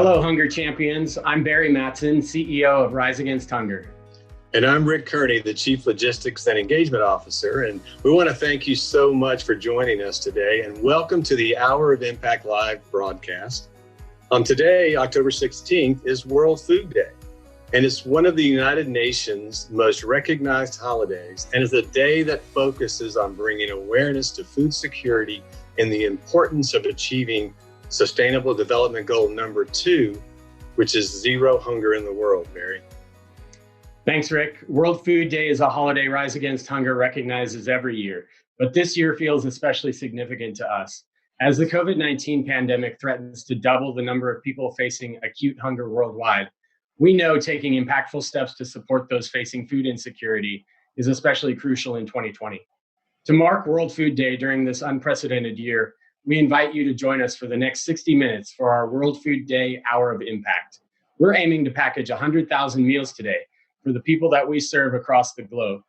Hello, Hunger Champions. I'm Barry Matson, CEO of Rise Against Hunger. And I'm Rick Kearney, the Chief Logistics and Engagement Officer. And we want to thank you so much for joining us today and welcome to the Hour of Impact Live broadcast. Today, October 16th, is World Food Day. And it's one of the United Nations' most recognized holidays and is a day that focuses on bringing awareness to food security and the importance of achieving Sustainable Development Goal number 2, which is zero hunger in the world, Barry. Thanks, Rick. World Food Day is a holiday Rise Against Hunger recognizes every year, but this year feels especially significant to us. As the COVID-19 pandemic threatens to double the number of people facing acute hunger worldwide, we know taking impactful steps to support those facing food insecurity is especially crucial in 2020. To mark World Food Day during this unprecedented year, we invite you to join us for the next 60 minutes for our World Food Day Hour of Impact. We're aiming to package 100,000 meals today for the people that we serve across the globe.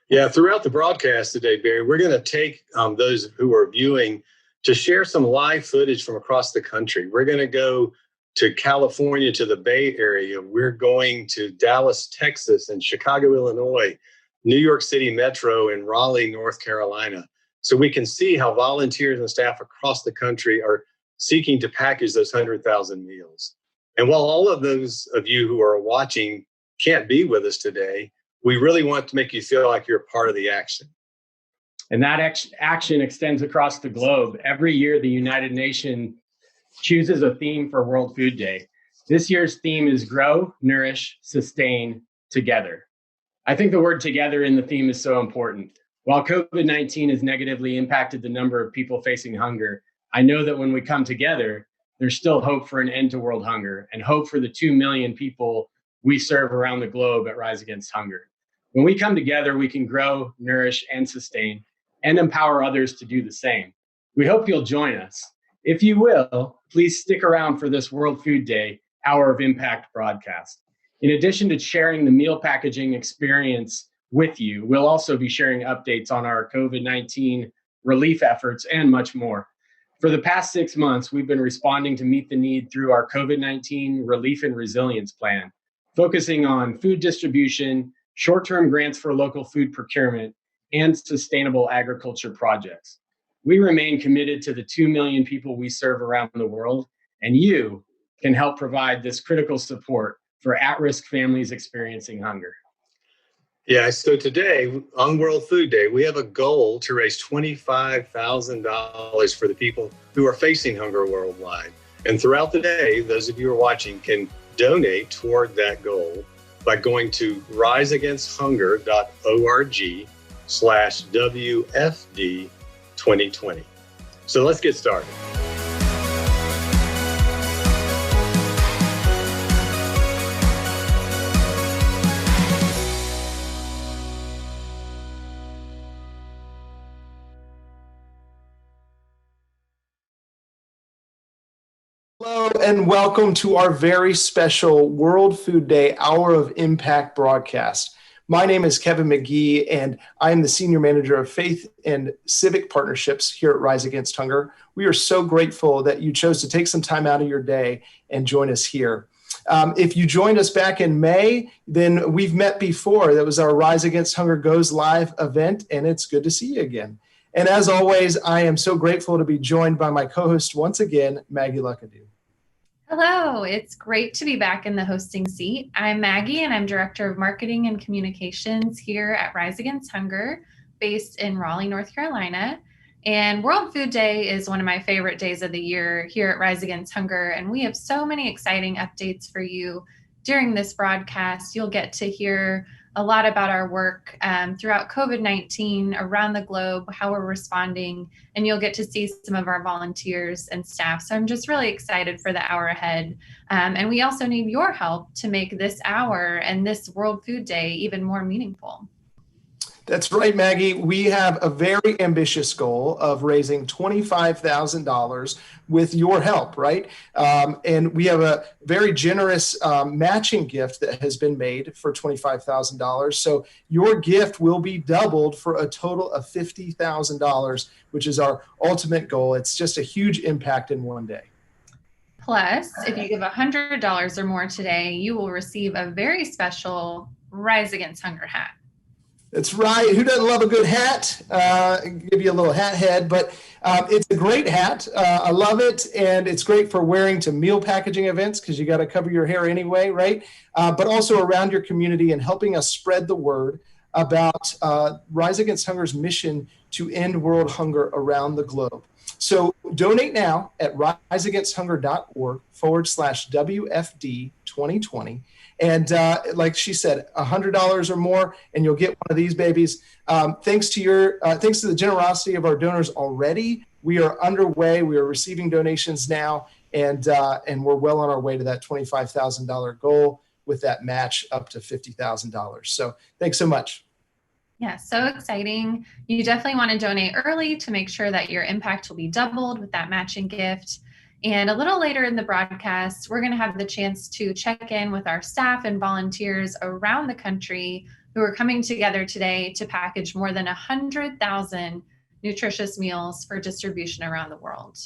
Yeah, throughout the broadcast today, Barry, we're going to take those who are viewing to share some live footage from across the country. We're going to go to California, to the Bay Area. We're going to Dallas, Texas, and Chicago, Illinois, New York City Metro, and Raleigh, North Carolina. So we can see how volunteers and staff across the country are seeking to package those 100,000 meals. And while all of those of you who are watching can't be with us today, we really want to make you feel like you're a part of the action. And that action extends across the globe. Every year, the United Nations chooses a theme for World Food Day. This year's theme is Grow, Nourish, Sustain, Together. I think the word together in the theme is so important. While COVID-19 has negatively impacted the number of people facing hunger, I know that when we come together, there's still hope for an end to world hunger and hope for the 2 million people we serve around the globe at Rise Against Hunger. When we come together, we can grow, nourish, and sustain, and empower others to do the same. We hope you'll join us. If you will, please stick around for this World Food Day Hour of Impact broadcast. In addition to sharing the meal packaging experience with you, we'll also be sharing updates on our COVID-19 relief efforts and much more. For the past 6 months, we've been responding to meet the need through our COVID-19 Relief and Resilience Plan, focusing on food distribution, short-term grants for local food procurement, and sustainable agriculture projects. We remain committed to the 2 million people we serve around the world, and you can help provide this critical support for at-risk families experiencing hunger. Yeah, so today on World Food Day, we have a goal to raise $25,000 for the people who are facing hunger worldwide. And throughout the day, those of you who are watching can donate toward that goal by going to riseagainsthunger.org/WFD 2020. So let's get started. Hello and welcome to our very special World Food Day Hour of Impact broadcast. My name is Kevin McGee, and I am the Senior Manager of Faith and Civic Partnerships here at Rise Against Hunger. We are so grateful that you chose to take some time out of your day and join us here. If you joined us back in May, then we've met before. That was our Rise Against Hunger Goes Live event, and it's good to see you again. And as always, I am so grateful to be joined by my co-host once again, Maggie Luckadoo. Hello, it's great to be back in the hosting seat. I'm Maggie, and I'm Director of Marketing and Communications here at Rise Against Hunger, based in Raleigh, North Carolina. And World Food Day is one of my favorite days of the year here at Rise Against Hunger, and we have so many exciting updates for you during this broadcast. You'll get to hear a lot about our work throughout COVID-19 around the globe, how we're responding, and you'll get to see some of our volunteers and staff. So I'm just really excited for the hour ahead. And we also need your help to make this hour and this World Food Day even more meaningful. That's right, Maggie. We have a very ambitious goal of raising $25,000 with your help, right? And we have a very generous matching gift that has been made for $25,000. So your gift will be doubled for a total of $50,000, which is our ultimate goal. It's just a huge impact in one day. Plus, if you give $100 or more today, you will receive a very special Rise Against Hunger hat. That's right. Who doesn't love a good hat? Give you a little hat head, but it's a great hat. I love it, and it's great for wearing to meal packaging events because you got to cover your hair anyway, right? But also around your community and helping us spread the word about Rise Against Hunger's mission to end world hunger around the globe. So donate now at riseagainsthunger.org/WFD 2020. And like she said, $100 or more, and you'll get one of these babies. Thanks to the generosity of our donors already, we are underway. We are receiving donations now, and we're well on our way to that $25,000 goal with that match up to $50,000. So thanks so much. Yeah, so exciting. You definitely want to donate early to make sure that your impact will be doubled with that matching gift. And a little later in the broadcast, we're going to have the chance to check in with our staff and volunteers around the country who are coming together today to package more than 100,000 nutritious meals for distribution around the world.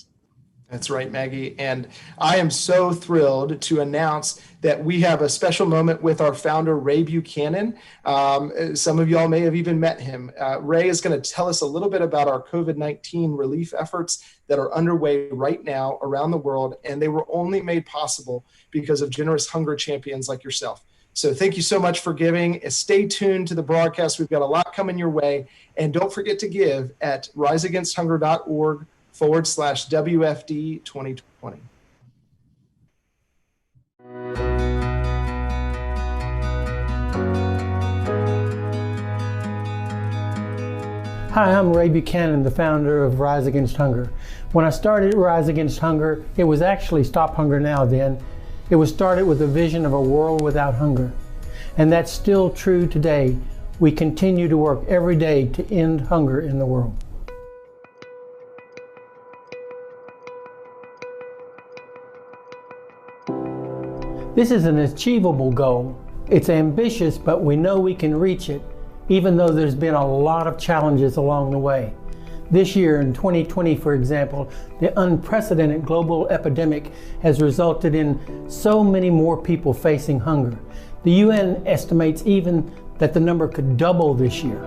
That's right, Maggie. And I am so thrilled to announce that we have a special moment with our founder, Ray Buchanan. Some of y'all may have even met him. Ray is going to tell us a little bit about our COVID-19 relief efforts that are underway right now around the world. And they were only made possible because of generous hunger champions like yourself. So thank you so much for giving. Stay tuned to the broadcast. We've got a lot coming your way. And don't forget to give at riseagainsthunger.org/WFD 2020. Hi, I'm Ray Buchanan, the founder of Rise Against Hunger. When I started Rise Against Hunger, it was actually Stop Hunger Now then. It was started with a vision of a world without hunger. And that's still true today. We continue to work every day to end hunger in the world. This is an achievable goal. It's ambitious, but we know we can reach it, even though there's been a lot of challenges along the way. This year, in 2020, for example, the unprecedented global epidemic has resulted in so many more people facing hunger. The UN estimates even that the number could double this year.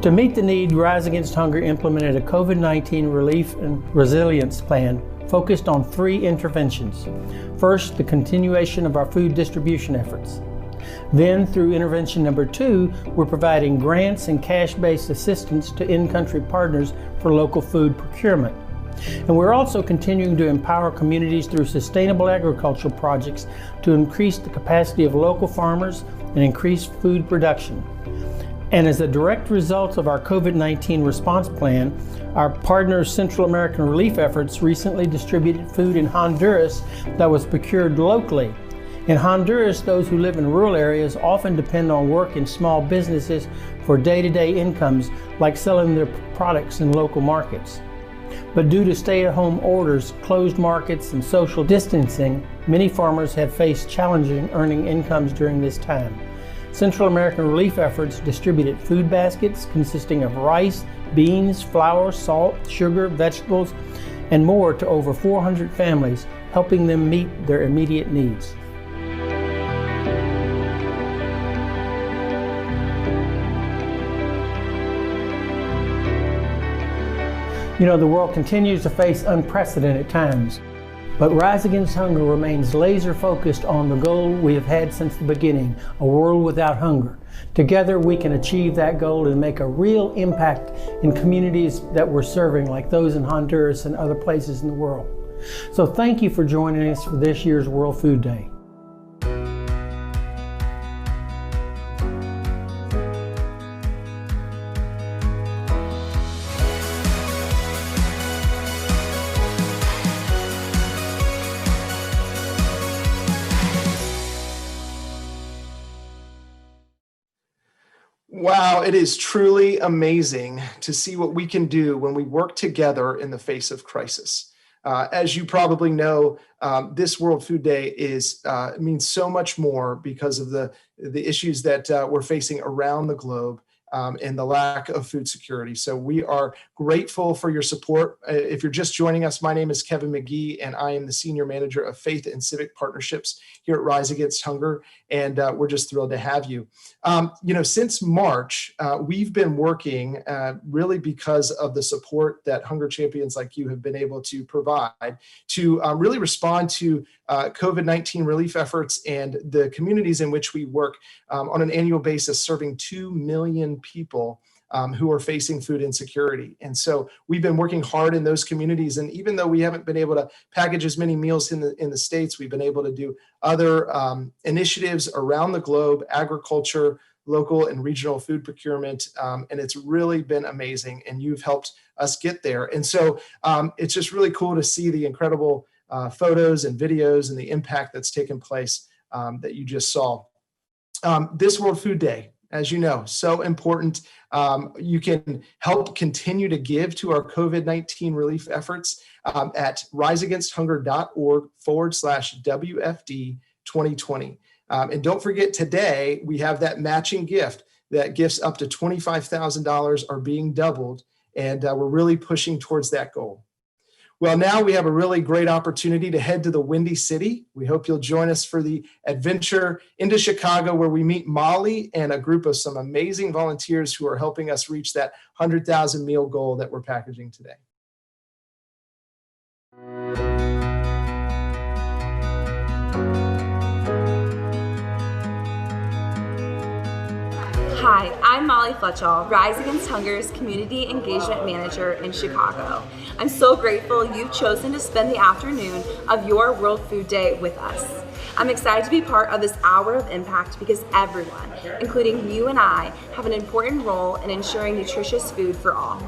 To meet the need, Rise Against Hunger implemented a COVID-19 relief and resilience plan focused on 3 interventions. First, the continuation of our food distribution efforts. Then, through intervention number 2, we're providing grants and cash-based assistance to in-country partners for local food procurement. And we're also continuing to empower communities through sustainable agricultural projects to increase the capacity of local farmers and increase food production. And as a direct result of our COVID-19 response plan, our partners' Central American relief efforts recently distributed food in Honduras that was procured locally. In Honduras, those who live in rural areas often depend on work in small businesses for day-to-day incomes, like selling their products in local markets. But due to stay-at-home orders, closed markets, and social distancing, many farmers have faced challenging earning incomes during this time. Central American relief efforts distributed food baskets consisting of rice, beans, flour, salt, sugar, vegetables, and more to over 400 families, helping them meet their immediate needs. You know, the world continues to face unprecedented times, but Rise Against Hunger remains laser focused on the goal we have had since the beginning, a world without hunger. Together we can achieve that goal and make a real impact in communities that we're serving, like those in Honduras and other places in the world. So thank you for joining us for this year's World Food Day. Wow, it is truly amazing to see what we can do when we work together in the face of crisis. As you probably know, this World Food Day means so much more because of the issues that we're facing around the globe. And the lack of food security. So we are grateful for your support. If you're just joining us, my name is Kevin McGee, and I am the Senior Manager of Faith and Civic Partnerships here at Rise Against Hunger, and we're just thrilled to have you. Since March, we've been working really because of the support that hunger champions like you have been able to provide to really respond to COVID-19 relief efforts and the communities in which we work on an annual basis, serving 2 million people who are facing food insecurity. And so we've been working hard in those communities. And even though we haven't been able to package as many meals in the States, we've been able to do other initiatives around the globe, agriculture, local and regional food procurement. And it's really been amazing. And you've helped us get there. And so it's just really cool to see the incredible photos and videos and the impact that's taken place that you just saw. This World Food Day, as you know, so important. You can help continue to give to our COVID-19 relief efforts at riseagainsthunger.org/WFD 2020. And don't forget, today we have that matching gift. That gifts up to $25,000 are being doubled, and we're really pushing towards that goal. Well, now we have a really great opportunity to head to the Windy City. We hope you'll join us for the adventure into Chicago, where we meet Molly and a group of some amazing volunteers who are helping us reach that 100,000 meal goal that we're packaging today. Hi, I'm Molly Fletchall, Rise Against Hunger's Community Engagement Manager in Chicago. I'm so grateful you've chosen to spend the afternoon of your World Food Day with us. I'm excited to be part of this hour of impact because everyone, including you and I, have an important role in ensuring nutritious food for all.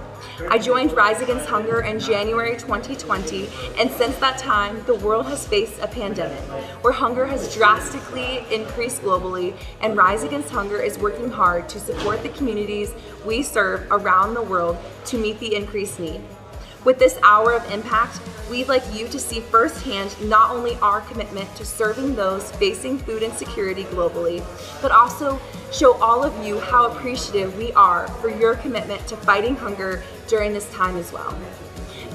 I joined Rise Against Hunger in January 2020, and since that time, the world has faced a pandemic where hunger has drastically increased globally, and Rise Against Hunger is working hard to support the communities we serve around the world to meet the increased need. With this hour of impact, we'd like you to see firsthand not only our commitment to serving those facing food insecurity globally, but also show all of you how appreciative we are for your commitment to fighting hunger during this time as well.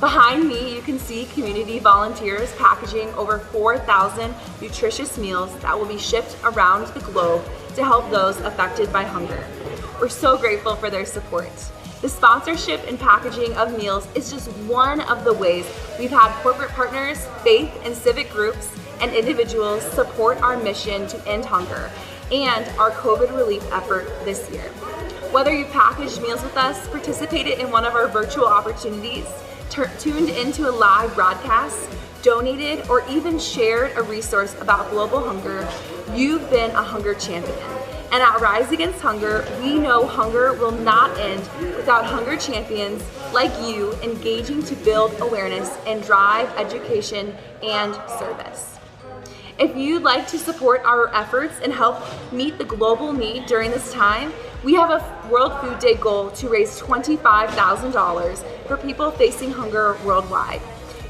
Behind me, you can see community volunteers packaging over 4,000 nutritious meals that will be shipped around the globe to help those affected by hunger. We're so grateful for their support. The sponsorship and packaging of meals is just one of the ways we've had corporate partners, faith and civic groups, and individuals support our mission to end hunger and our COVID relief effort this year. Whether you packaged meals with us, participated in one of our virtual opportunities, tuned into a live broadcast, donated, or even shared a resource about global hunger, you've been a hunger champion. And at Rise Against Hunger, we know hunger will not end without hunger champions like you engaging to build awareness and drive education and service. If you'd like to support our efforts and help meet the global need during this time, we have a World Food Day goal to raise $25,000 for people facing hunger worldwide.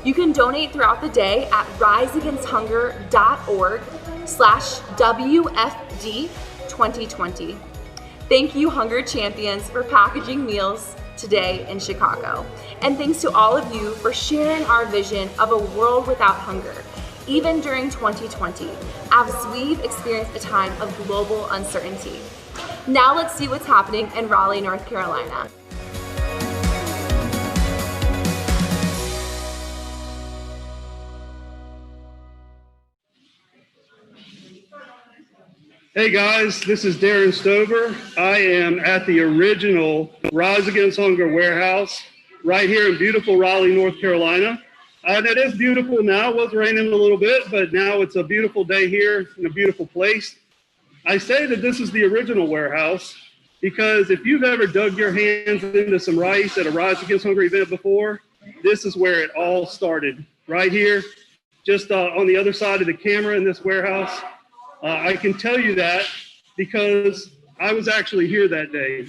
You can donate throughout the day at riseagainsthunger.org/WFD 2020. Thank you, Hunger Champions, for packaging meals today in Chicago. And thanks to all of you for sharing our vision of a world without hunger, even during 2020, as we've experienced a time of global uncertainty. Now let's see what's happening in Raleigh, North Carolina. Hey guys, this is Darren Stover. I am at the original Rise Against Hunger warehouse right here in beautiful Raleigh, North Carolina. And it is beautiful now. It was raining a little bit, but now it's a beautiful day here in a beautiful place. I say that this is the original warehouse because if you've ever dug your hands into some rice at a Rise Against Hunger event before, this is where it all started, right here, just on the other side of the camera in this warehouse. I can tell you that because I was actually here that day.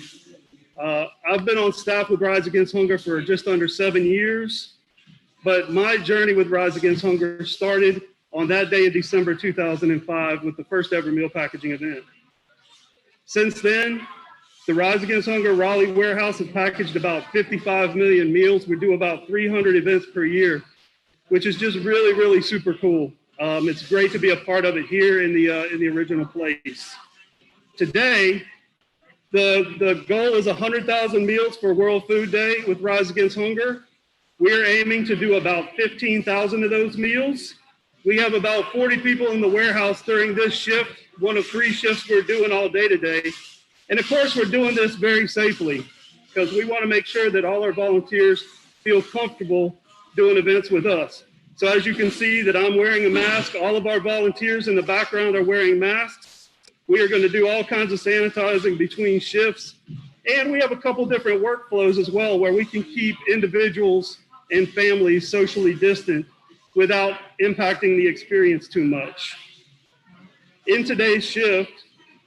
I've been on staff with Rise Against Hunger for just under 7 years, but my journey with Rise Against Hunger started on that day in December 2005 with the first ever meal packaging event. Since then, the Rise Against Hunger Raleigh warehouse has packaged about 55 million meals. We do about 300 events per year, which is just really, really super cool. It's great to be a part of it here in the original place. Today, the goal is 100,000 meals for World Food Day with Rise Against Hunger. We're aiming to do about 15,000 of those meals. We have about 40 people in the warehouse during this shift, one of 3 shifts we're doing all day today. And of course, we're doing this very safely because we want to make sure that all our volunteers feel comfortable doing events with us. So as you can see that I'm wearing a mask, all of our volunteers in the background are wearing masks. We are going to do all kinds of sanitizing between shifts. And we have a couple different workflows as well where we can keep individuals and families socially distant without impacting the experience too much. In today's shift,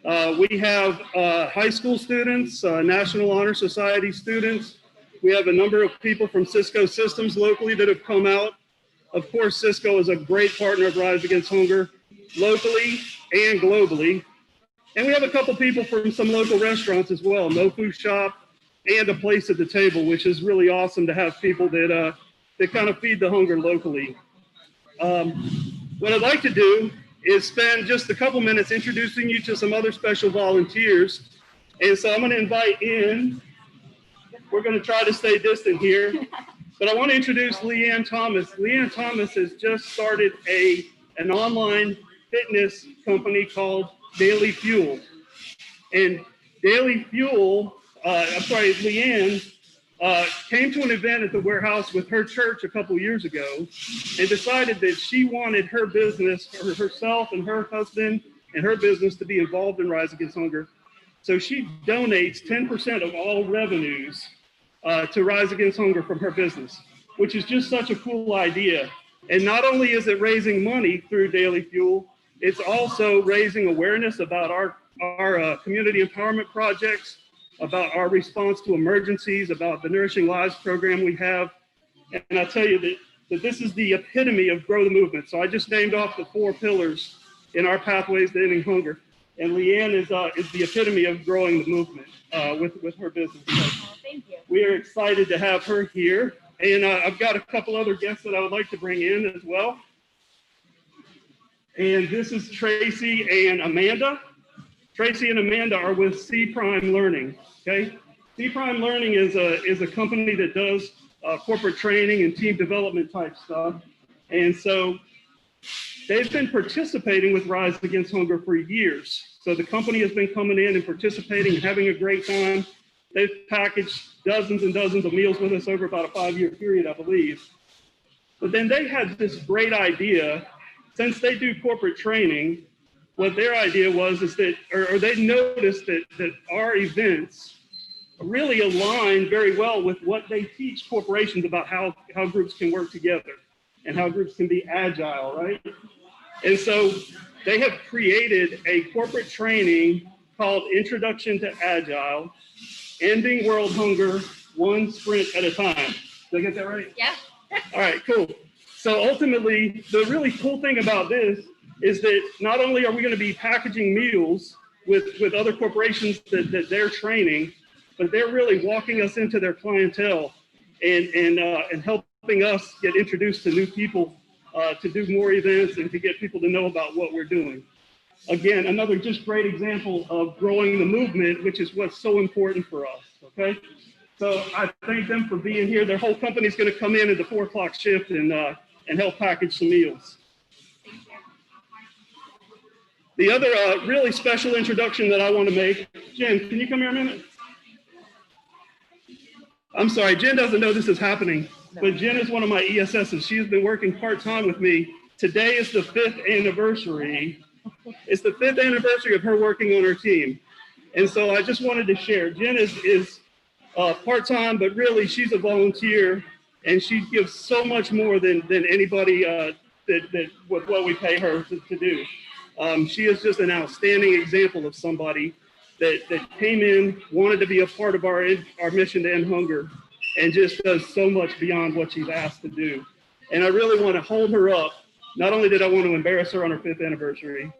we have high school students, National Honor Society students. We have a number of people from Cisco Systems locally that have come out. Of course, Cisco is a great partner of Rise Against Hunger locally and globally. And we have a couple people from some local restaurants as well, Mofu Shop and A Place at the Table, which is really awesome to have people that kind of feed the hunger locally. What I'd like to do is spend just a couple minutes introducing you to some other special volunteers. And so I'm going to invite in, we're going to try to stay distant here, but I want to introduce Leanne Thomas. Leanne Thomas has just started an online fitness company called Daily Fuel. And Daily Fuel, Leanne came to an event at the warehouse with her church a couple years ago and decided that she wanted her business, or herself and her husband and her business, to be involved in Rise Against Hunger. So she donates 10% of all revenues to Rise Against Hunger from her business, which is just such a cool idea. And not only is it raising money through Daily Fuel, it's also raising awareness about our community empowerment projects, about our response to emergencies, about the Nourishing Lives program we have. And I tell you that this is the epitome of Grow the Movement. So I just named off the 4 pillars in our Pathways to Ending Hunger. And Leanne is the epitome of growing the movement with her business. So Thank you. we are excited to have her here. And I've got a couple other guests that I would like to bring in as well. And this is Tracy and Amanda. Tracy and Amanda are with C Prime Learning. Okay, C Prime Learning is a company that does corporate training and team development type stuff. And so they've been participating with Rise Against Hunger for years. So the company has been coming in and participating and having a great time. They've packaged dozens and dozens of meals with us over about a 5-year period, I believe. But then they had this great idea. Since they do corporate training, what their idea was is that, or they noticed that our events really align very well with what they teach corporations about how groups can work together and how groups can be agile, right? And so they have created a corporate training called Introduction to Agile, Ending World Hunger, One Sprint at a Time. Did I get that right? Yeah. All right, cool. So ultimately, the really cool thing about this is that not only are we going to be packaging meals with other corporations that they're training, but they're really walking us into their clientele and helping us get introduced to new people to do more events and to get people to know about what we're doing. Again, another just great example of growing the movement, which is what's so important for us, okay? So I thank them for being here. Their whole company is going to come in at the 4 o'clock shift and help package some meals. The other really special introduction that I want to make, Jen, can you come here a minute? I'm sorry, Jen doesn't know this is happening, but Jen is one of my ESSs. She has been working part-time with me. Today is the 5th anniversary. It's the 5th anniversary of her working on her team. And so I just wanted to share, Jen is part-time, but really she's a volunteer, and she gives so much more than anybody that what we pay her to do. She is just an outstanding example of somebody that came in, wanted to be a part of our mission to end hunger, and just does so much beyond what she's asked to do. And I really want to hold her up. Not only did I want to embarrass her on her 5th anniversary,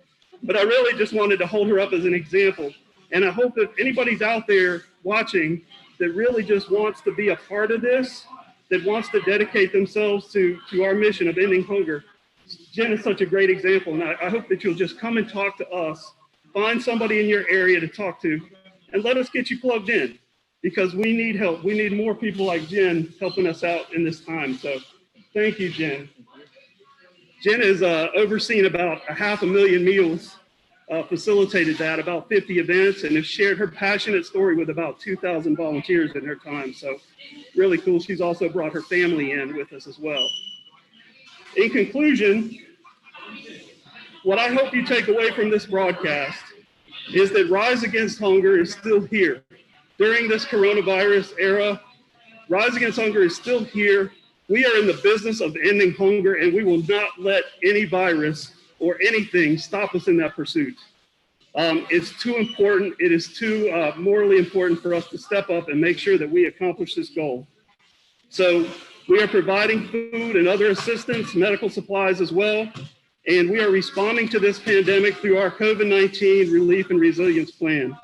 but I really just wanted to hold her up as an example. And I hope that anybody's out there watching that really just wants to be a part of this, that wants to dedicate themselves to our mission of ending hunger. Jen is such a great example, and I hope that you'll just come and talk to us, find somebody in your area to talk to, and let us get you plugged in, because we need help. We need more people like Jen helping us out in this time. So thank you, Jen. Jen has overseen about 500,000 meals, facilitated that, about 50 events, and has shared her passionate story with about 2,000 volunteers in her time. So really cool. She's also brought her family in with us as well. In conclusion, what I hope you take away from this broadcast is that Rise Against Hunger is still here. During this coronavirus era, Rise Against Hunger is still here. We are in the business of ending hunger, and we will not let any virus or anything stop us in that pursuit. It's too important. It is too morally important for us to step up and make sure that we accomplish this goal. So we are providing food and other assistance, medical supplies as well, and we are responding to this pandemic through our COVID-19 Relief and Resilience Plan.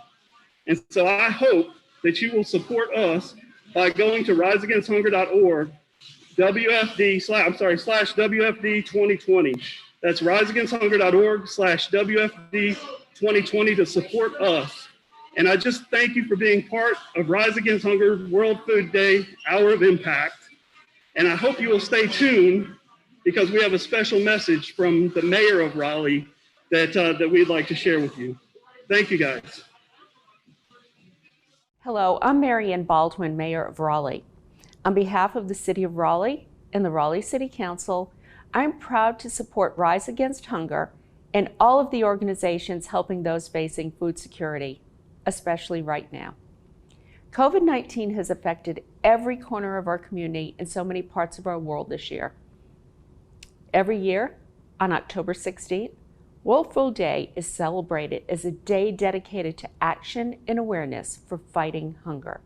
And so I hope that you will support us by going to riseagainsthunger.org /WFD 2020. That's riseagainsthunger.org/WFD 2020 to support us. And I just thank you for being part of Rise Against Hunger World Food Day Hour of Impact. And I hope you will stay tuned, because we have a special message from the mayor of Raleigh that we'd like to share with you. Thank you, guys. Hello, I'm Marianne Baldwin, Mayor of Raleigh. On behalf of the City of Raleigh and the Raleigh City Council, I'm proud to support Rise Against Hunger and all of the organizations helping those facing food security, especially right now. COVID-19 has affected every corner of our community in so many parts of our world this year. Every year, on October 16th, World Food Day is celebrated as a day dedicated to action and awareness for fighting hunger.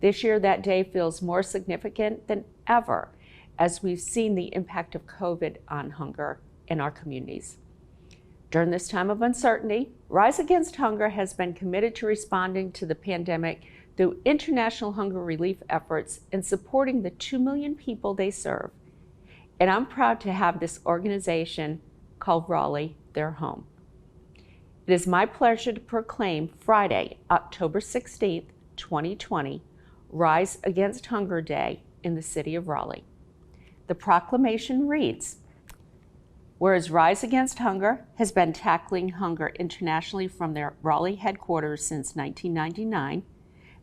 This year, that day feels more significant than ever as we've seen the impact of COVID on hunger in our communities. During this time of uncertainty, Rise Against Hunger has been committed to responding to the pandemic through international hunger relief efforts and supporting the 2 million people they serve. And I'm proud to have this organization called Raleigh their home. It is my pleasure to proclaim Friday, October 16th, 2020, Rise Against Hunger Day in the city of Raleigh. The proclamation reads, whereas Rise Against Hunger has been tackling hunger internationally from their Raleigh headquarters since 1999,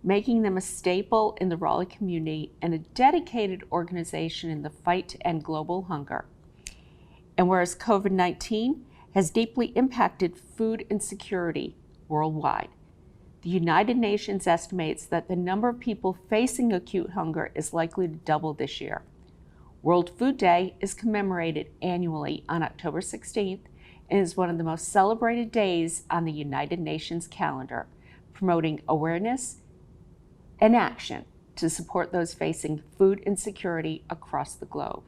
making them a staple in the Raleigh community and a dedicated organization in the fight to end global hunger. And whereas COVID-19 has deeply impacted food insecurity worldwide, the United Nations estimates that the number of people facing acute hunger is likely to double this year. World Food Day is commemorated annually on October 16th and is one of the most celebrated days on the United Nations calendar, promoting awareness and action to support those facing food insecurity across the globe.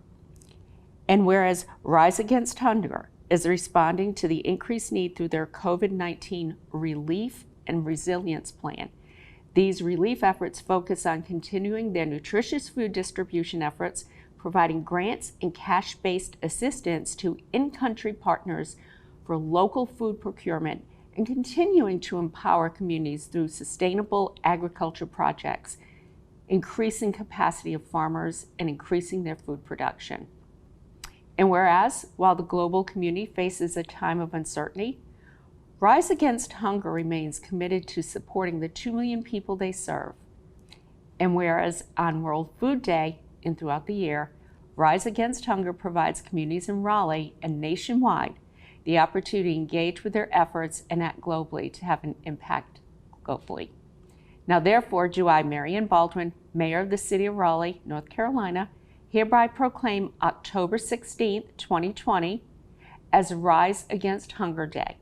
And whereas Rise Against Hunger is responding to the increased need through their COVID-19 Relief and Resilience Plan, these relief efforts focus on continuing their nutritious food distribution efforts, providing grants and cash-based assistance to in-country partners for local food procurement, and continuing to empower communities through sustainable agriculture projects, increasing capacity of farmers and increasing their food production. And whereas, while the global community faces a time of uncertainty, Rise Against Hunger remains committed to supporting the 2 million people they serve. And whereas on World Food Day and throughout the year, Rise Against Hunger provides communities in Raleigh and nationwide the opportunity to engage with their efforts and act globally to have an impact globally. Now therefore do I, Marianne Baldwin, Mayor of the City of Raleigh, North Carolina, hereby proclaim October 16th, 2020 as Rise Against Hunger Day.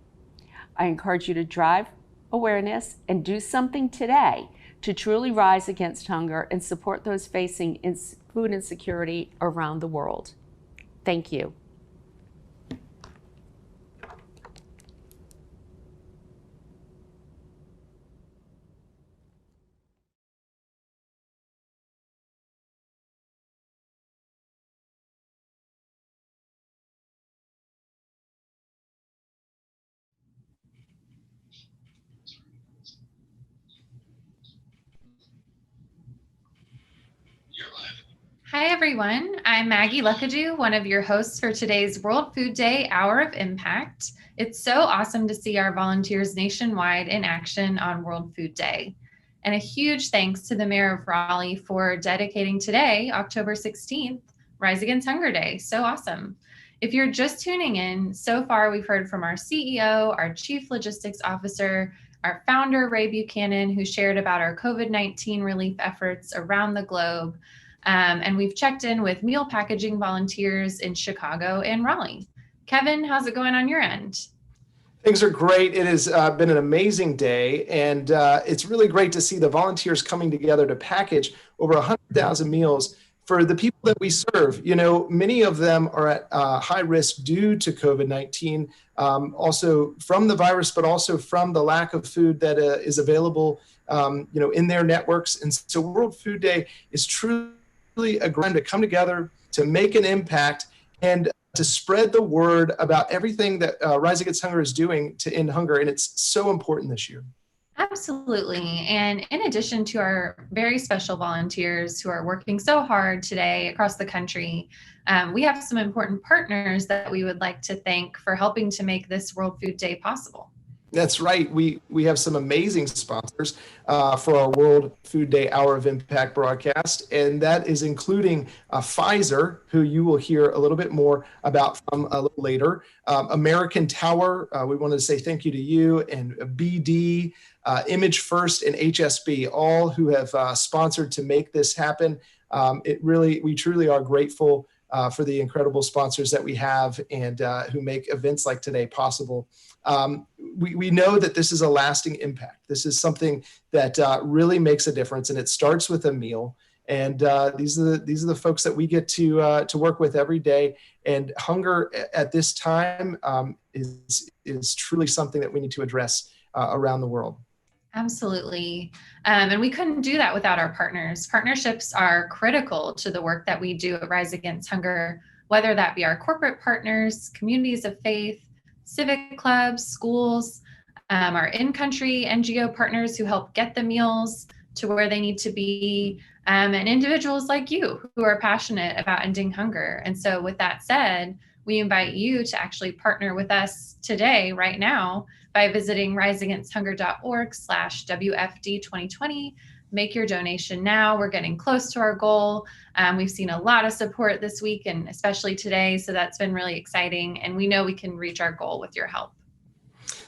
I encourage you to drive awareness, and do something today to truly rise against hunger and support those facing food insecurity around the world. Thank you. Hi, everyone. I'm Maggie Luckadoo, one of your hosts for today's World Food Day Hour of Impact. It's so awesome to see our volunteers nationwide in action on World Food Day. And a huge thanks to the Mayor of Raleigh for dedicating today, October 16th, Rise Against Hunger Day. So awesome. If you're just tuning in, so far we've heard from our CEO, our Chief Logistics Officer, our founder, Ray Buchanan, who shared about our COVID-19 relief efforts around the globe. And we've checked in with meal packaging volunteers in Chicago and Raleigh. Kevin, how's it going on your end? Things are great. It has been an amazing day, and it's really great to see the volunteers coming together to package over 100,000 meals for the people that we serve. You know, many of them are at high risk due to COVID-19, also from the virus, but also from the lack of food that is available, in their networks. And so World Food Day is truly a time to come together, to make an impact, and to spread the word about everything that Rise Against Hunger is doing to end hunger. And it's so important this year. Absolutely. And in addition to our very special volunteers who are working so hard today across the country, we have some important partners that we would like to thank for helping to make this World Food Day possible. That's right. We have some amazing sponsors for our World Food Day Hour of Impact broadcast, and that is including Pfizer, who you will hear a little bit more about from a little later, American Tower, we wanted to say thank you to you, and BD, Image First, and HSB, all who have sponsored to make this happen. We truly are grateful for the incredible sponsors that we have and who make events like today possible. We know that this is a lasting impact. This is something that really makes a difference, and it starts with a meal. And these are the folks that we get to work with every day. And hunger at this time is truly something that we need to address around the world. Absolutely. And we couldn't do that without our partners. Partnerships are critical to the work that we do at Rise Against Hunger, whether that be our corporate partners, communities of faith, civic clubs, schools, our in-country NGO partners who help get the meals to where they need to be, and individuals like you who are passionate about ending hunger. And so with that said, we invite you to actually partner with us today, right now, by visiting riseagainsthunger.org/WFD2020. Make your donation now. We're getting close to our goal. We've seen a lot of support this week and especially today, so that's been really exciting. And we know we can reach our goal with your help.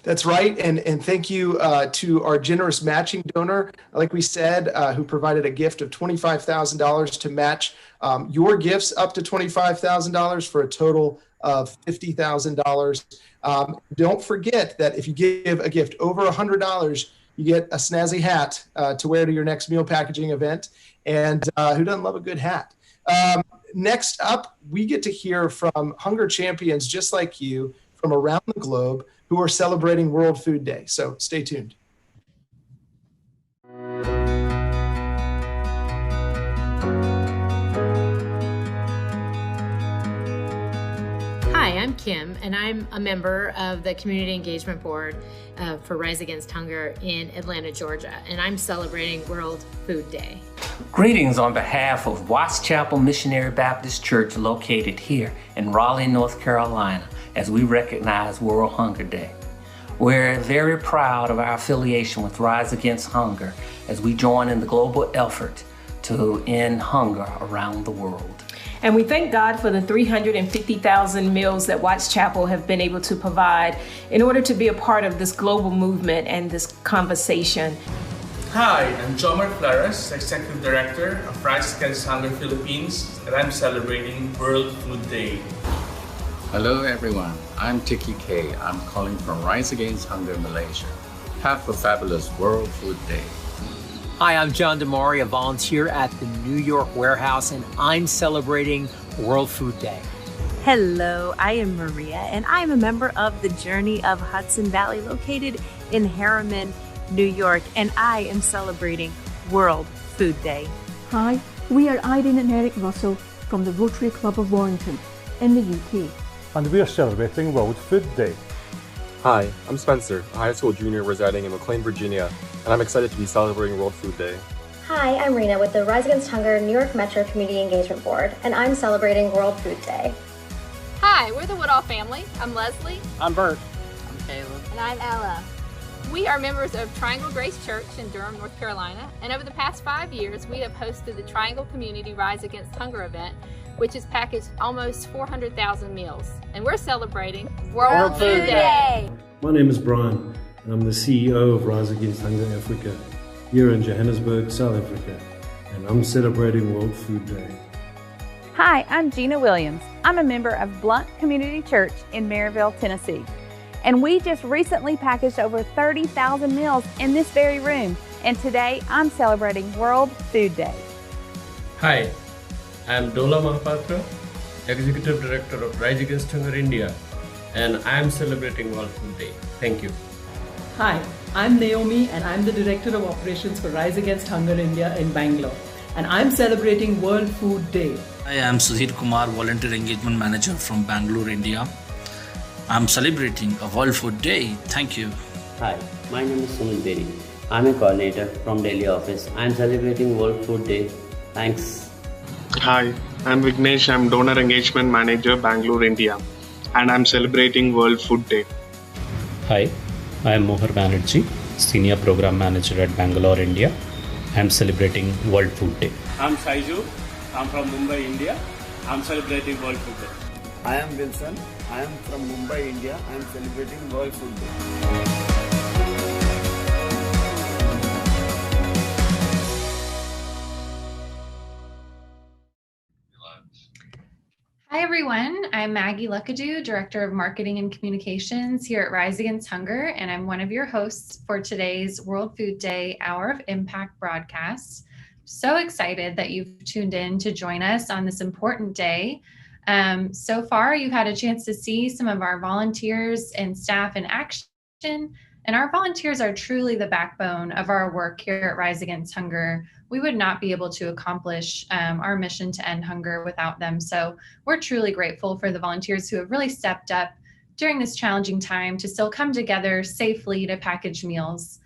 That's right. And thank you to our generous matching donor, like we said, who provided a gift of $25,000 to match your gifts up to $25,000 for a total of $50,000. Don't forget that if you give a gift over $100, you get a snazzy hat to wear to your next meal packaging event. And who doesn't love a good hat? Next up, we get to hear from hunger champions just like you from around the globe who are celebrating World Food Day. So stay tuned. Hi, I'm Kim, and I'm a member of the Community Engagement Board for Rise Against Hunger in Atlanta, Georgia, and I'm celebrating World Food Day. Greetings on behalf of Watts Chapel Missionary Baptist Church located here in Raleigh, North Carolina, as we recognize World Hunger Day. We're very proud of our affiliation with Rise Against Hunger as we join in the global effort to end hunger around the world. And we thank God for the 350,000 meals that Watts Chapel have been able to provide in order to be a part of this global movement and this conversation. Hi, I'm Jomar Flores, Executive Director of Rise Against Hunger Philippines, and I'm celebrating World Food Day. Hello everyone, I'm Tiki K. I'm calling from Rise Against Hunger Malaysia. Have a fabulous World Food Day. Hi, I'm John DeMori, a volunteer at the New York warehouse, and I'm celebrating World Food Day. Hello, I am Maria, and I am a member of the Journey of Hudson Valley located in Harriman, New York, and I am celebrating World Food Day. Hi, we are Aidan and Eric Russell from the Rotary Club of Warrington in the UK. And we are celebrating World Food Day. Hi, I'm Spencer, a high school junior residing in McLean, Virginia, and I'm excited to be celebrating World Food Day. Hi, I'm Rena with the Rise Against Hunger New York Metro Community Engagement Board, and I'm celebrating World Food Day. Hi, we're the Woodall family. I'm Leslie. I'm Bert. I'm Caleb. And I'm Ella. We are members of Triangle Grace Church in Durham, North Carolina, and over the past 5 years, we have hosted the Triangle Community Rise Against Hunger event, which has packaged almost 400,000 meals. And we're celebrating World Food Day. My name is Brian, and I'm the CEO of Rise Against Hunger Africa, here in Johannesburg, South Africa, and I'm celebrating World Food Day. Hi, I'm Gina Williams. I'm a member of Blunt Community Church in Maryville, Tennessee. And we just recently packaged over 30,000 meals in this very room. And today I'm celebrating World Food Day. Hi, I'm Dola Mahapatra, Executive Director of Rise Against Hunger India, and I am celebrating World Food Day. Thank you. Hi, I'm Naomi, and I'm the Director of Operations for Rise Against Hunger India in Bangalore, and I'm celebrating World Food Day. Hi, I'm Sudhir Kumar, Volunteer Engagement Manager from Bangalore, India. I'm celebrating a World Food Day. Thank you. Hi, my name is Sunil Beri. I'm a coordinator from Delhi office. I'm celebrating World Food Day. Thanks. Hi, I'm Vignesh. I'm Donor Engagement Manager, Bangalore, India, and I'm celebrating World Food Day. Hi, I am Mohar Banerjee, Senior Program Manager at Bangalore, India. I'm celebrating World Food Day. I'm Saiju. I'm from Mumbai, India. I'm celebrating World Food Day. I am Wilson. I am from Mumbai, India. I am celebrating World Food Day. Hi, everyone. I'm Maggie Luckadoo, Director of Marketing and Communications here at Rise Against Hunger, and I'm one of your hosts for today's World Food Day Hour of Impact broadcast. So excited that you've tuned in to join us on this important day. So far, you've had a chance to see some of our volunteers and staff in action, and our volunteers are truly the backbone of our work here at Rise Against Hunger. We would not be able to accomplish our mission to end hunger without them. So we're truly grateful for the volunteers who have really stepped up during this challenging time to still come together safely to package meals.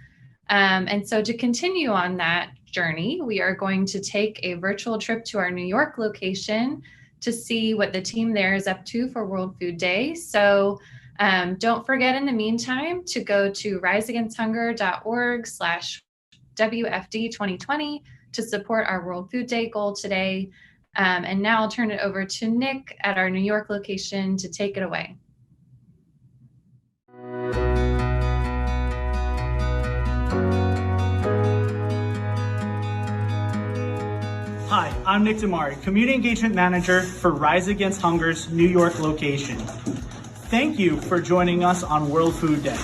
And so to continue on that journey, we are going to take a virtual trip to our New York location to see what the team there is up to for World Food Day. So don't forget in the meantime to go to riseagainsthunger.org/WFD 2020 to support our World Food Day goal today. And now I'll turn it over to Nick at our New York location to take it away. Hi, I'm Nick Damari, Community Engagement Manager for Rise Against Hunger's New York location. Thank you for joining us on World Food Day.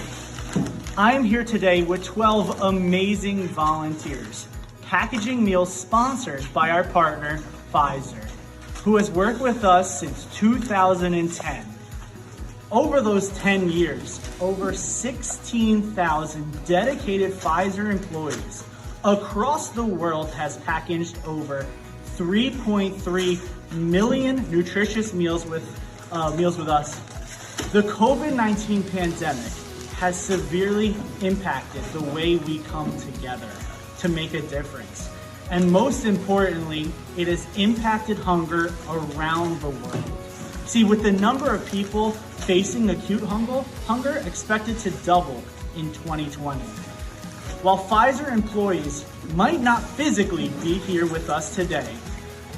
I am here today with 12 amazing volunteers, packaging meals sponsored by our partner, Pfizer, who has worked with us since 2010. Over those 10 years, over 16,000 dedicated Pfizer employees across the world has packaged over 3.3 million nutritious meals with us. The COVID-19 pandemic has severely impacted the way we come together to make a difference. And most importantly, it has impacted hunger around the world. See, with the number of people facing acute hunger expected to double in 2020. While Pfizer employees might not physically be here with us today,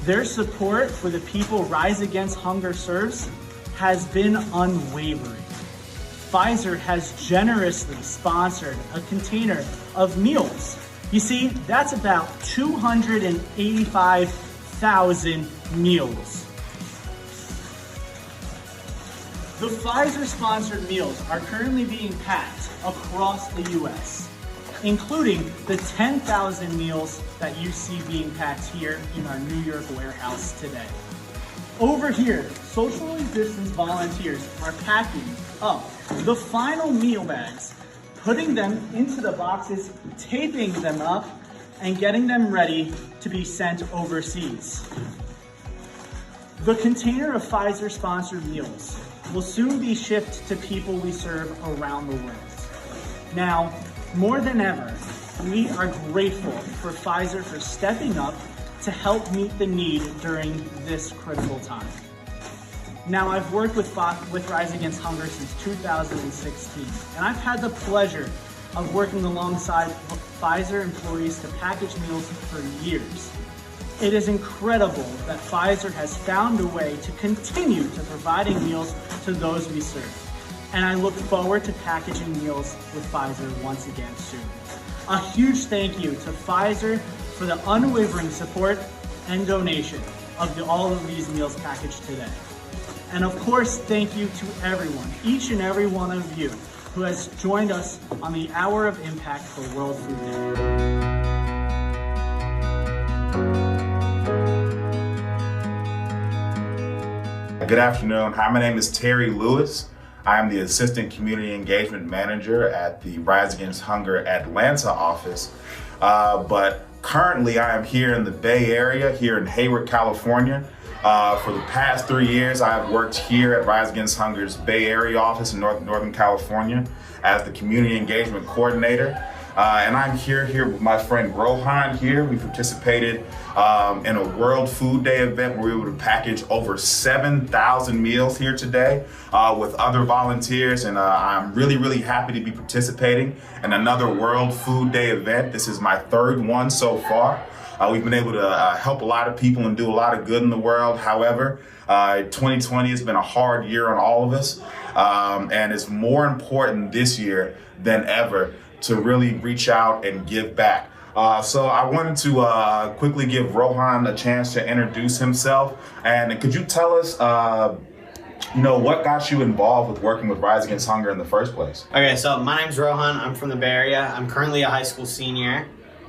their support for the people Rise Against Hunger serves has been unwavering. Pfizer has generously sponsored a container of meals. You see, that's about 285,000 meals. The Pfizer-sponsored meals are currently being packed across the U.S., including the 10,000 meals that you see being packed here in our New York warehouse today. Over here, socially distanced volunteers are packing up the final meal bags, putting them into the boxes, taping them up, and getting them ready to be sent overseas. The container of Pfizer-sponsored meals will soon be shipped to people we serve around the world. Now, more than ever, we are grateful for Pfizer for stepping up to help meet the need during this critical time. Now, I've worked with Rise Against Hunger since 2016, and I've had the pleasure of working alongside Pfizer employees to package meals for years. It is incredible that Pfizer has found a way to continue to providing meals to those we serve. And I look forward to packaging meals with Pfizer once again soon. A huge thank you to Pfizer for the unwavering support and donation of all of these meals packaged today. And of course, thank you to everyone, each and every one of you, who has joined us on the Hour of Impact for World Food Day. Good afternoon. Hi, my name is Terry Lewis. I am the Assistant Community Engagement Manager at the Rise Against Hunger Atlanta office. But currently I am here in the Bay Area, here in Hayward, California. For the past 3 years, I have worked here at Rise Against Hunger's Bay Area office in Northern California as the Community Engagement Coordinator. And I'm here with my friend Rohan here. We participated in a World Food Day event where we were able to package over 7,000 meals here today with other volunteers. And I'm really happy to be participating in another World Food Day event. This is my third one so far. We've been able to help a lot of people and do a lot of good in the world. However, 2020 has been a hard year on all of us. And it's more important this year than ever to really reach out and give back. So I wanted to quickly give Rohan a chance to introduce himself. And could you tell us, what got you involved with working with Rise Against Hunger in the first place? Okay, so my name's Rohan. I'm from the Bay Area. I'm currently a high school senior.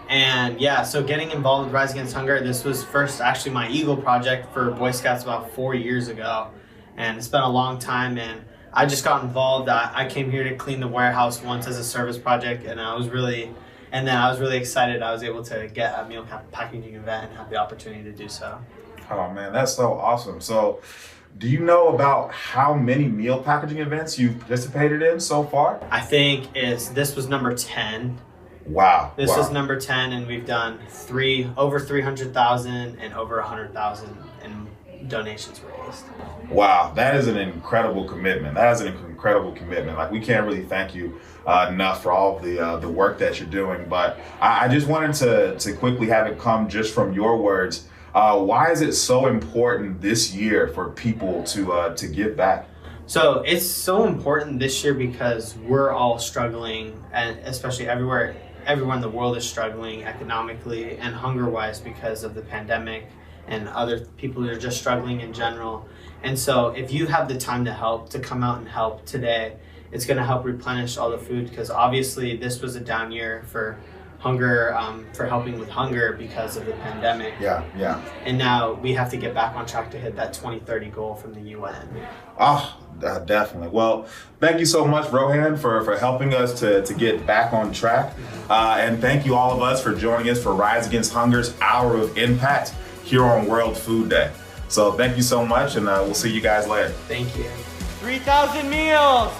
And yeah, so getting involved with Rise Against Hunger, this was first actually my Eagle project for Boy Scouts about 4 years ago. And it's been a long time, and I just got involved. I came here to clean the warehouse once as a service project, and I was really excited I was able to get a meal packaging event and have the opportunity to do so. Oh man, that's so awesome. So do you know about how many meal packaging events you've participated in so far? I think this was number 10. Wow. This is number 10, and we've done over 300,000 and over 100,000 in donations raised. Wow, that is an incredible commitment. Like, we can't really thank you enough for all of the work that you're doing. But I just wanted to quickly have it come just from your words. Why is it so important this year for people to give back? So it's so important this year because we're all struggling, and especially everywhere in the world is struggling economically and hunger-wise because of the pandemic, and other people are just struggling in general. And so if you have the time to come out and help today, it's going to help replenish all the food, because obviously this was a down year for hunger, for helping with hunger because of the pandemic. Yeah. And now we have to get back on track to hit that 2030 goal from the UN. Oh, definitely. Well, thank you so much, Rohan, for helping us to get back on track. And thank you all of us for joining us for Rise Against Hunger's Hour of Impact here on World Food Day. So thank you so much, and we'll see you guys later. Thank you. 3,000 meals!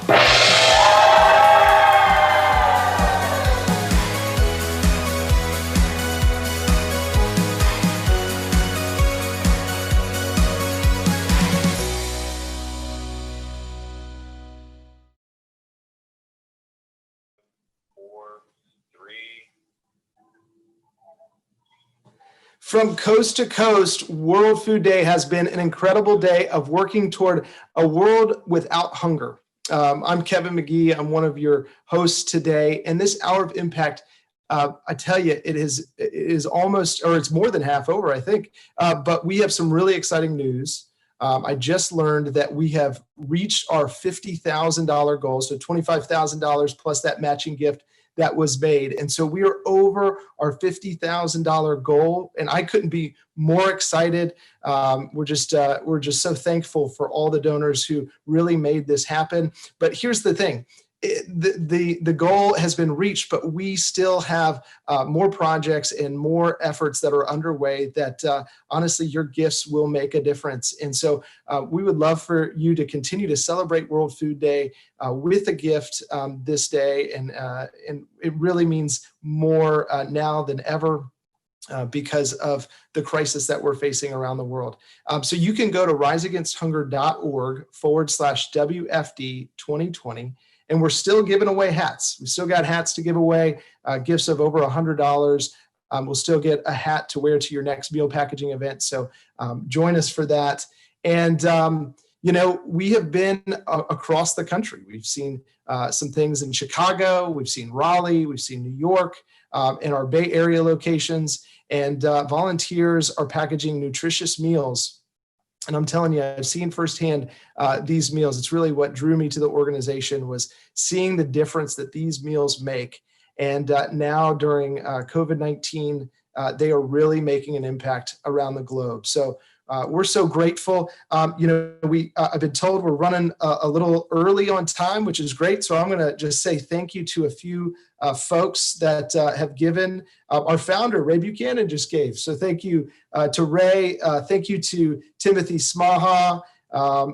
From coast to coast, World Food Day has been an incredible day of working toward a world without hunger. I'm Kevin McGee. I'm one of your hosts today. And this Hour of Impact, I tell you, it is almost, or it's more than half over, I think. But we have some really exciting news. I just learned that we have reached our $50,000 goal, so $25,000 plus that matching gift that was made. And so we are over our $50,000 goal, and I couldn't be more excited. We're just so thankful for all the donors who really made this happen. But here's the thing. The goal has been reached, but we still have more projects and more efforts that are underway that honestly, your gifts will make a difference. And so we would love for you to continue to celebrate World Food Day with a gift this day. And it really means more now than ever. Because of the crisis that we're facing around the world. So you can go to riseagainsthunger.org/WFD 2020. And we're still giving away hats. We still got hats to give away, gifts of over $100. We'll still get a hat to wear to your next meal packaging event. So join us for that. And, we have been across the country. We've seen some things in Chicago. We've seen Raleigh. We've seen New York in our Bay Area locations. And volunteers are packaging nutritious meals. And I'm telling you, I've seen firsthand these meals. It's really what drew me to the organization, was seeing the difference that these meals make. And now during COVID-19, they are really making an impact around the globe. So we're so grateful. I've been told we're running a little early on time, which is great. So I'm going to just say thank you to a few folks that have given. Our founder, Ray Buchanan, just gave. So thank you to Ray. Thank you to Timothy Smaha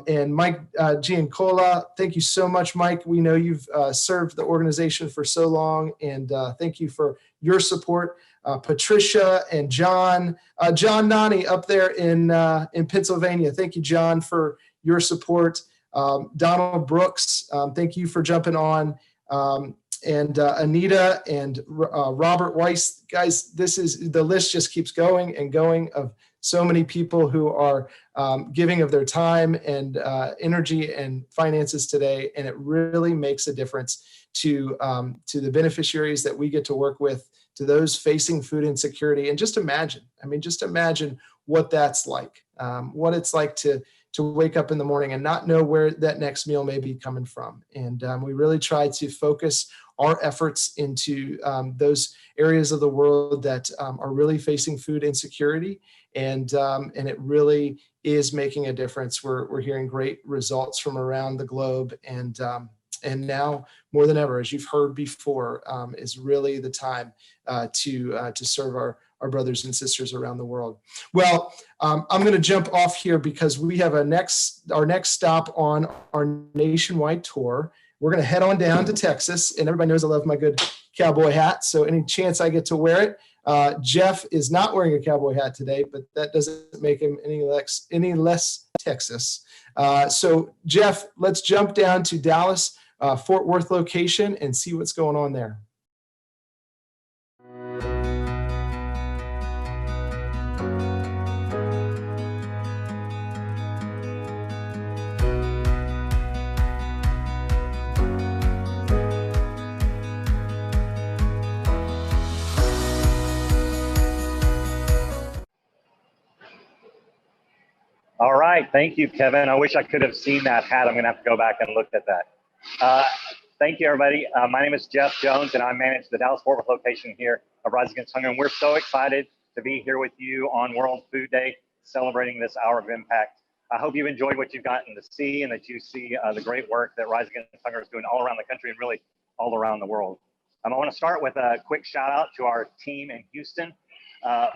and Mike Giancola. Thank you so much, Mike. We know you've served the organization for so long, and thank you for your support. Patricia and John Nani up there in Pennsylvania. Thank you, John, for your support. Donald Brooks, thank you for jumping on. And Anita and Robert Weiss. Guys, the list just keeps going and going of so many people who are giving of their time and energy and finances today. And it really makes a difference to the beneficiaries that we get to work with, to those facing food insecurity. And just imagine what that's like, what it's like to wake up in the morning and not know where that next meal may be coming from. And we really try to focus our efforts into those areas of the world that are really facing food insecurity. And it really is making a difference. We're hearing great results from around the globe. And now more than ever, as you've heard before, is really the time to serve our brothers and sisters around the world. Well, I'm going to jump off here because we have our next stop on our nationwide tour. We're going to head on down to Texas, and everybody knows I love my good cowboy hat. So any chance I get to wear it. Jeff is not wearing a cowboy hat today, but that doesn't make him any less Texas. So Jeff, let's jump down to Dallas, Fort Worth location and see what's going on there. All right, thank you, Kevin. I wish I could have seen that hat. I'm gonna have to go back and look at that. Thank you, everybody. My name is Jeff Jones, and I manage the Dallas-Fort Worth location here of Rise Against Hunger. And we're so excited to be here with you on World Food Day, celebrating this hour of impact. I hope you've enjoyed what you've gotten to see, and that you see the great work that Rise Against Hunger is doing all around the country and really all around the world. I want to start with a quick shout out to our team in Houston.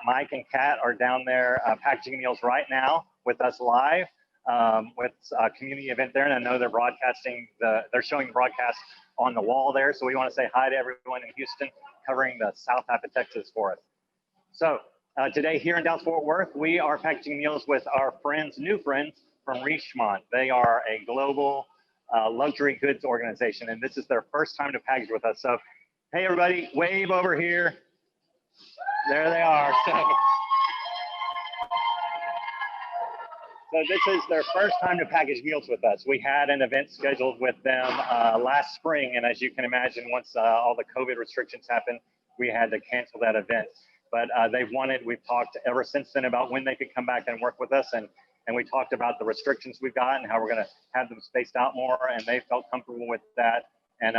Mike and Kat are down there packaging meals right now with us live with a community event there, and I know they're broadcasting they're showing the broadcast on the wall there. So we want to say hi to everyone in Houston covering the south half of Texas for us. So today here in Dallas-Fort Worth, we are packaging meals with our new friends from Richemont. They are a global luxury goods organization, and this is their first time to package with us. So hey, everybody, wave over here. There they are. So this is their first time to package meals with us. We had an event scheduled with them last spring, and as you can imagine, once all the COVID restrictions happened, we had to cancel that event. But we've talked ever since then about when they could come back and work with us, and and we talked about the restrictions we've got and how we're going to have them spaced out more, and they felt comfortable with that. And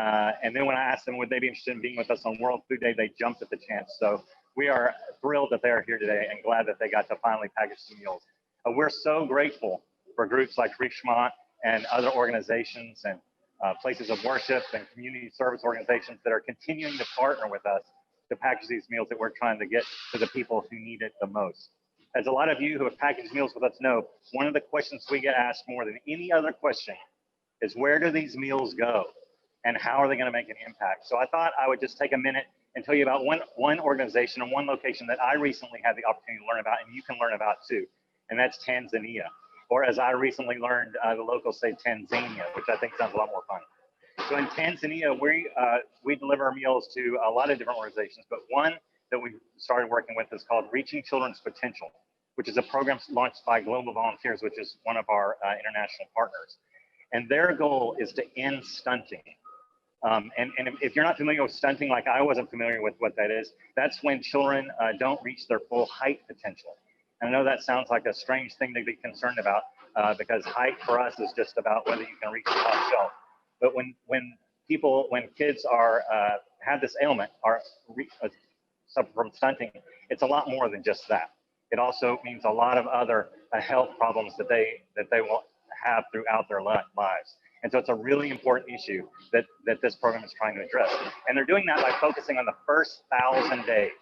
then when I asked them would they be interested in being with us on World Food Day, they jumped at the chance. So we are thrilled that they are here today and glad that they got to finally package some meals. We're so grateful for groups like Richemont and other organizations and places of worship and community service organizations that are continuing to partner with us to package these meals that we're trying to get to the people who need it the most. As a lot of you who have packaged meals with us know, one of the questions we get asked more than any other question is where do these meals go and how are they going to make an impact? So I thought I would just take a minute and tell you about one organization and one location that I recently had the opportunity to learn about, and you can learn about too, and that's Tanzania. Or as I recently learned, the locals say Tanzania, which I think sounds a lot more fun. So in Tanzania, we deliver meals to a lot of different organizations, but one that we started working with is called Reaching Children's Potential, which is a program launched by Global Volunteers, which is one of our international partners. And their goal is to end stunting. And if you're not familiar with stunting, like I wasn't familiar with what that is, that's when children don't reach their full height potential. And I know that sounds like a strange thing to be concerned about because height for us is just about whether you can reach the top shelf. But when kids are have this ailment or suffer from stunting, it's a lot more than just that. It also means a lot of other health problems that they will have throughout their lives. And so it's a really important issue that this program is trying to address. And they're doing that by focusing on the first 1,000 days.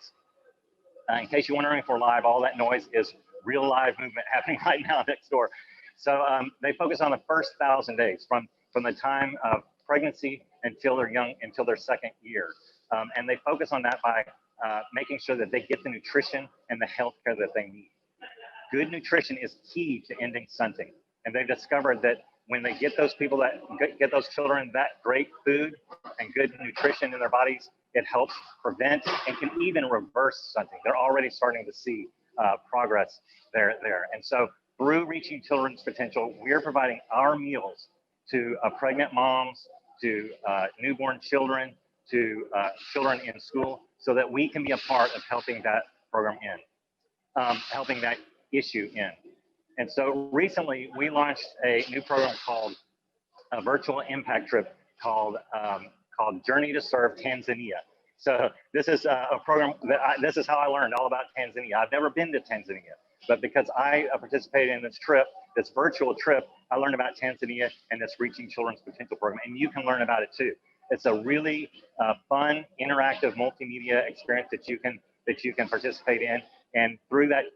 In case you're wondering if we're live, all that noise is real live movement happening right now next door. So they focus on the first 1,000 days from the time of pregnancy until they're young, until their second year. And they focus on that by making sure that they get the nutrition and the health care that they need. Good nutrition is key to ending stunting. And they've discovered that when they get those people get those children that great food and good nutrition in their bodies, it helps prevent and can even reverse stunting. They're already starting to see progress there. And so through Reaching Children's Potential, we're providing our meals to pregnant moms, to newborn children, to children in school, so that we can be a part of helping that program end, helping that issue end. And so recently we launched a new program called a virtual impact trip called Journey to Serve Tanzania. So this is a program this is how I learned all about Tanzania. I've never been to Tanzania, but because I participated in this trip, this virtual trip, I learned about Tanzania and this Reaching Children's Potential program, and you can learn about it too. It's a really fun, interactive multimedia experience that you can participate in, and through that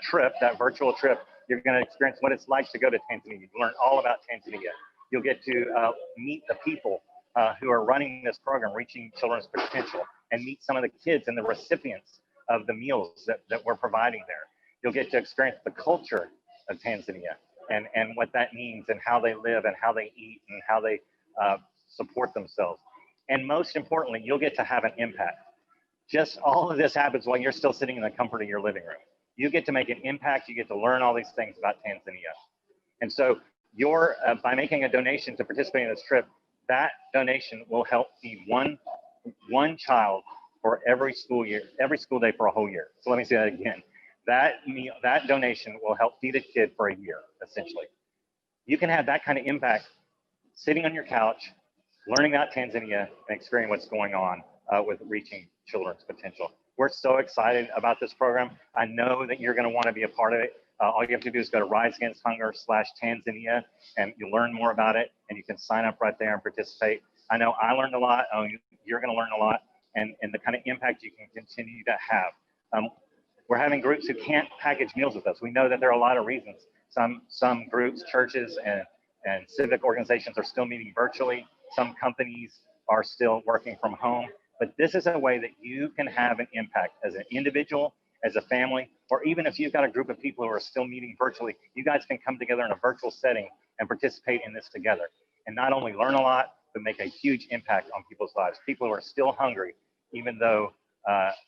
trip, that virtual trip, you're going to experience what it's like to go to Tanzania. You learn all about Tanzania. You'll get to meet the people who are running this program, Reaching Children's Potential, and meet some of the kids and the recipients of the meals that we're providing there. You'll get to experience the culture of Tanzania and what that means and how they live and how they eat and how they support themselves. And most importantly, you'll get to have an impact. Just all of this happens while you're still sitting in the comfort of your living room. You get to make an impact. You get to learn all these things about Tanzania. And so by making a donation to participate in this trip, that donation will help feed one child for every school day for a whole year. So let me say that again. That donation will help feed a kid for a year, essentially. You can have that kind of impact sitting on your couch, learning about Tanzania, and experiencing what's going on with Reaching Children's Potential. We're so excited about this program. I know that you're going to want to be a part of it. All you have to do is go to RiseAgainstHunger/Tanzania, and you'll learn more about it, and you can sign up right there and participate. I know I learned a lot. You're going to learn a lot, and the kind of impact you can continue to have. We're having groups who can't package meals with us. We know that there are a lot of reasons. Some groups, churches, and civic organizations are still meeting virtually. Some companies are still working from home. But this is a way that you can have an impact as an individual, as a family, or even if you've got a group of people who are still meeting virtually, you guys can come together in a virtual setting and participate in this together. And not only learn a lot, but make a huge impact on people's lives. People who are still hungry, even though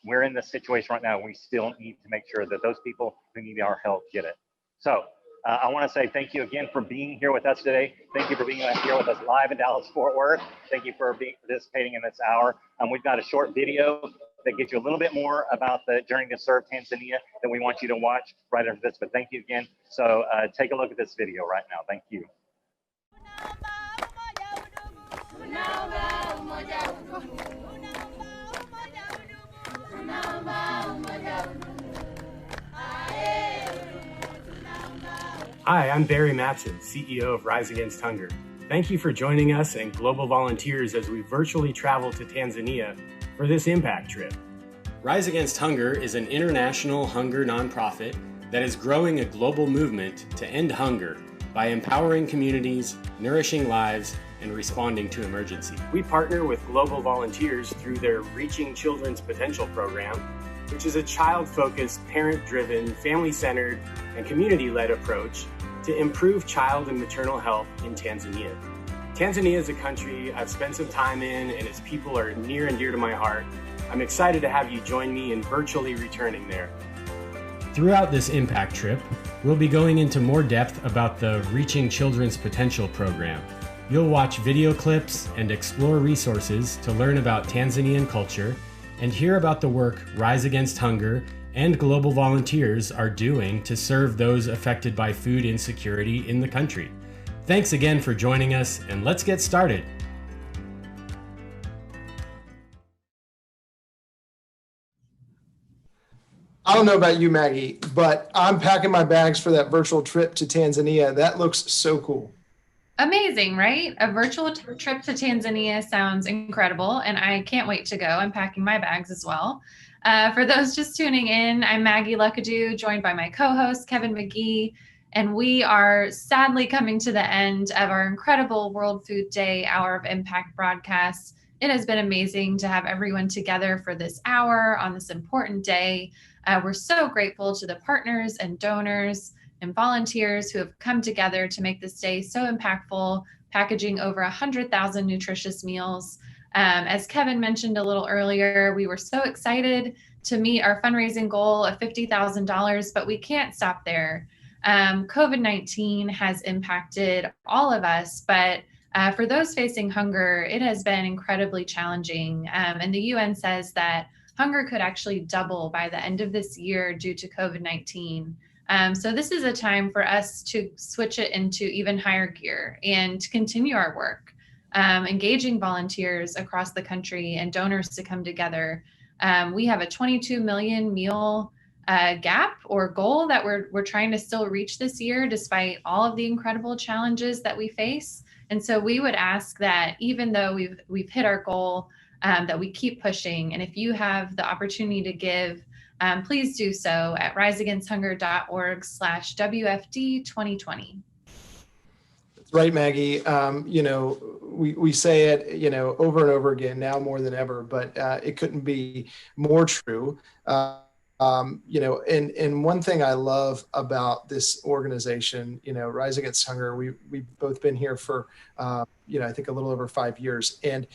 we're in this situation right now, we still need to make sure that those people who need our help get it. So I want to say thank you again for being here with us today. Thank you for being here with us live in Dallas-Fort Worth. Thank you for participating in this hour. We've got a short video that gets you a little bit more about the journey to serve Tanzania that we want you to watch right after this. But thank you again. So take a look at this video right now. Thank you. Hi, I'm Barry Matson, CEO of Rise Against Hunger. Thank you for joining us and Global Volunteers as we virtually travel to Tanzania for this impact trip. Rise Against Hunger is an international hunger nonprofit that is growing a global movement to end hunger by empowering communities, nourishing lives, and responding to emergency. We partner with Global Volunteers through their Reaching Children's Potential program, which is a child-focused, parent-driven, family-centered, and community-led approach to improve child and maternal health in Tanzania. Tanzania is a country I've spent some time in, and its people are near and dear to my heart. I'm excited to have you join me in virtually returning there. Throughout this impact trip, we'll be going into more depth about the Reaching Children's Potential program. You'll watch video clips and explore resources to learn about Tanzanian culture and hear about the work Rise Against Hunger and Global Volunteers are doing to serve those affected by food insecurity in the country. Thanks again for joining us, and let's get started. I don't know about you, Maggie, but I'm packing my bags for that virtual trip to Tanzania. That looks so cool. Amazing, right? A virtual trip to Tanzania sounds incredible, and I can't wait to go. I'm packing my bags as well. For those just tuning in, I'm Maggie Luckadoo, joined by my co-host, Kevin McGee, and we are sadly coming to the end of our incredible World Food Day Hour of Impact broadcast. It has been amazing to have everyone together for this hour on this important day. We're so grateful to the partners and donors and volunteers who have come together to make this day so impactful, packaging over 100,000 nutritious meals. As Kevin mentioned a little earlier, we were so excited to meet our fundraising goal of $50,000, but we can't stop there. COVID-19 has impacted all of us, but for those facing hunger, it has been incredibly challenging. And the UN says that hunger could actually double by the end of this year due to COVID-19. So this is a time for us to switch it into even higher gear and to continue our work, engaging volunteers across the country and donors to come together. We have a 22 million meal gap or goal that we're trying to still reach this year, despite all of the incredible challenges that we face. And so we would ask that even though we've hit our goal, that we keep pushing. And if you have the opportunity to give, please do so at riseagainsthunger.org/WFD 2020. That's right, Maggie. We say it, over and over again now more than ever, but it couldn't be more true. And one thing I love about this organization, Rise Against Hunger, we've both been here for, I think a little over 5 years. And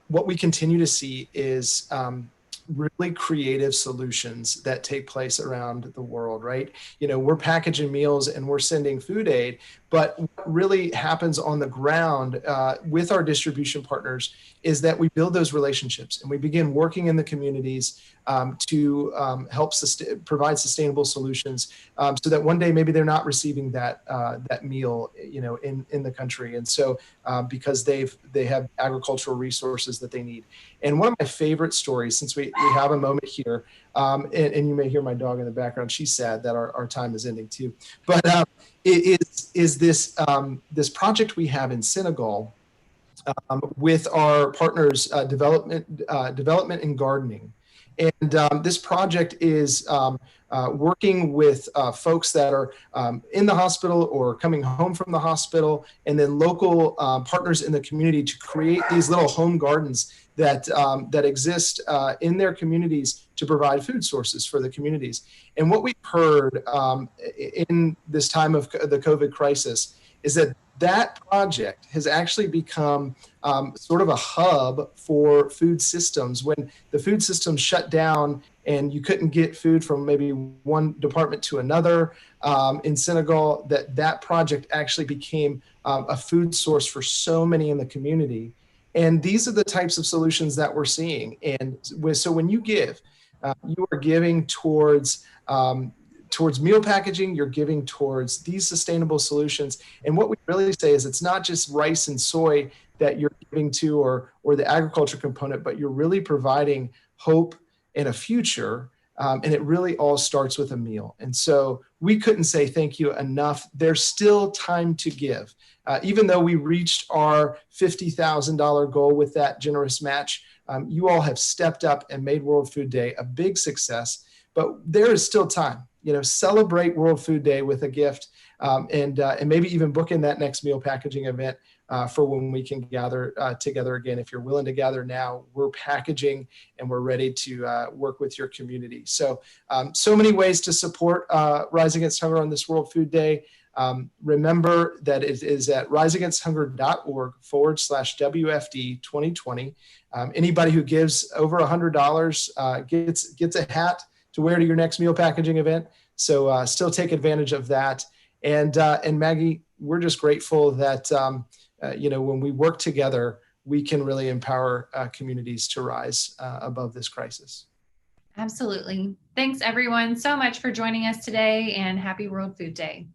what we continue to see is really creative solutions that take place around the world, right? We're packaging meals and we're sending food aid, but what really happens on the ground with our distribution partners is that we build those relationships and we begin working in the communities to help provide sustainable solutions so that one day maybe they're not receiving that meal, in the country. And so because they have agricultural resources that they need. And one of my favorite stories, since we have a moment here, and you may hear my dog in the background, she's sad that our time is ending too. But is this project we have in Senegal with our partners, development and gardening. And this project is working with folks that are in the hospital or coming home from the hospital, and then local partners in the community to create these little home gardens that exist in their communities to provide food sources for the communities. And what we've heard in this time of the COVID crisis is that project has actually become sort of a hub for food systems. When the food system shut down and you couldn't get food from maybe one department to another in Senegal, that project actually became a food source for so many in the community. And these are the types of solutions that we're seeing. And so when you give, you are giving towards meal packaging, you're giving towards these sustainable solutions. And what we really say is it's not just rice and soy that you're giving to or the agriculture component, but you're really providing hope and a future. And it really all starts with a meal. And so we couldn't say thank you enough. There's still time to give. Even though we reached our $50,000 goal with that generous match, you all have stepped up and made World Food Day a big success. But there is still time. Celebrate World Food Day with a gift, and maybe even book in that next meal packaging event for when we can gather together again. If you're willing to gather now, we're packaging and we're ready to work with your community. So many ways to support Rise Against Hunger on this World Food Day. Remember that it is at riseagainsthunger.org/WFD 2020. Anybody who gives over $100 gets a hat to wear to your next meal packaging event. So still take advantage of that. And Maggie, we're just grateful that, when we work together, we can really empower communities to rise above this crisis. Absolutely. Thanks everyone so much for joining us today, and happy World Food Day.